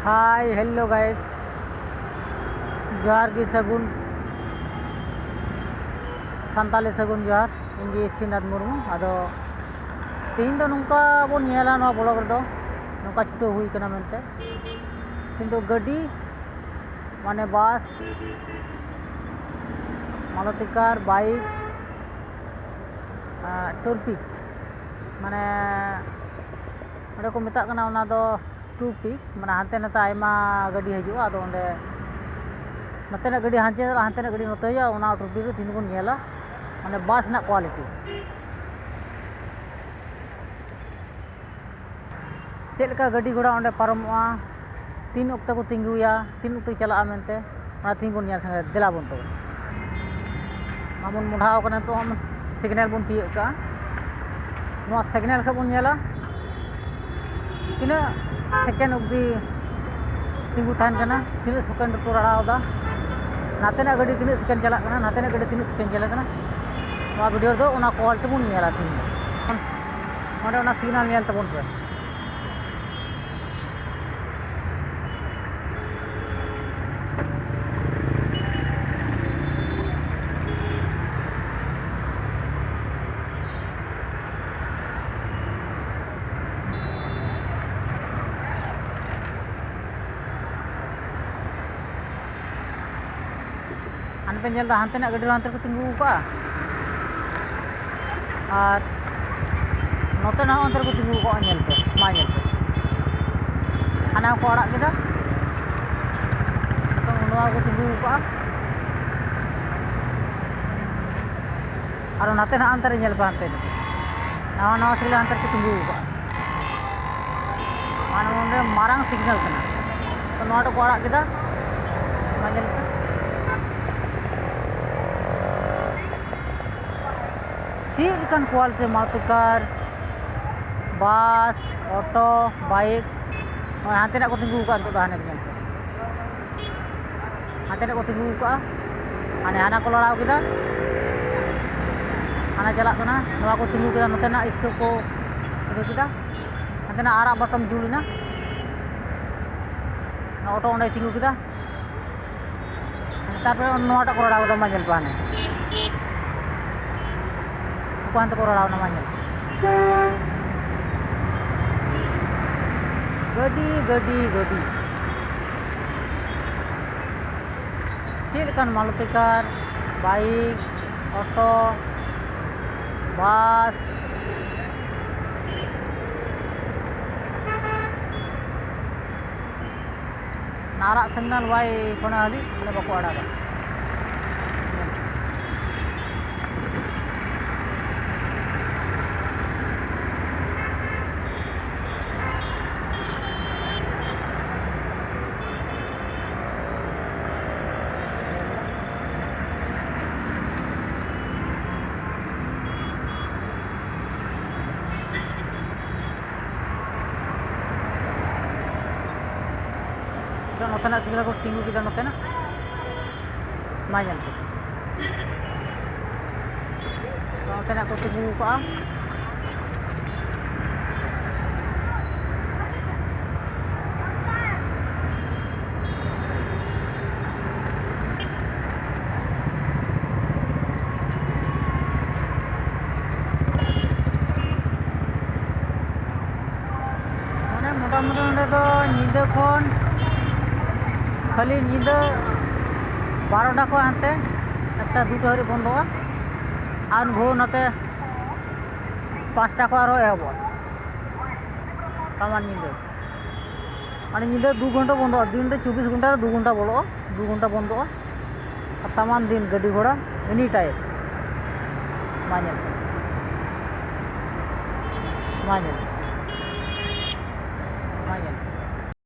hi hello guys जोहार की सगुन सानताली सगुन जोहार इंगे सिनाद मुर्मू आदो तीन दो नुका बोन नेला नो ब्लॉग रे दो नुका छुटो हुई कना मेनते किंतु गड्डी माने बस मारुति कार बाइक टूरपिक माने ओंडे को मेता कना ओना दो टूरपिक माने हानते नाते आयमा गाड़ी हजुआ आदो ओंडे नतेना गाड़ी हानतेना गाड़ी नते हुआ ओना टूरपिक रे तीन बोन नेला माने बस ना क्वालिटी चेक लेका गाड़ी घोड़ा ओंडे पारमोआ तीन अक्ता को तिंगुया तीन अक्ता चला मेनते ओना तीन बोन नेल संगे देला बोन तो मामुन मुढाव कना तो हम सिग्नल बोन तिय का नो सिग्नल का बोन नेला तीना सेकेंड अब्दी तिंगु थान कना तीन सेकेंड को रड़ावदा नातेना गाड़ी तीन सेकेंड चला कना नातेना गाड़ी तीन सेकेंड चला कना नो वीडियो दो ओना क्वालिटी बोन नेला तीन ओंडे ओना सिग्नल नेल तबोन पे पे नेल हानते ना गाड़ी हानते को तिंगु का और नोते ना अंतर को तिंगु को नेल पे मा नेल पे हाना को अड़ा केदा तो नोआ को तिंगु का और नाते ना अंतर नेल पे हानते नवा नवा सिग्नल अंतर को तिंगु का माने ओंडे मारांग सिग्नल कना तो नोआ को अड़ा केदा मा नेल पे चीन quality Maruti car bus auto bike हानते ना को तिंगु का तो हाने हानते ना को तिंगु का हाने हाना को लड़ाव केदा हाना चला कना नवा को तिंगु केदा नते ना स्टॉप को इदु केदा हानते ना आरा बटन जुलिना ऑटो ओंडे तिंगु केदा तारपरे नोटा को लड़ाव दा माजल पाने कुआं तो कोराव namanya गड्डी चेक लेकान Maruti car bike auto bus नारा सिग्नल वाई कोना हली माने बाको आड़ागा नोतेना सिग्नल को तिंगु केदा नोतेना मा नेल पे नोतेना को तिंगु का माने मोटामुटी ओंडे दो नींदा खन खाली नींदा 12टा को हानते एकटा दुटा हरि बंदोआ और भो नते 5टा को आरो एहबो तामान नींदा माने नींदा 2 घंटा बंदोआ दिन रे 24 घंटा 2 घंटा बोलो 2 घंटा बंदोआ और तामान दिन गाड़ी घोड़ा एनी टाइम माने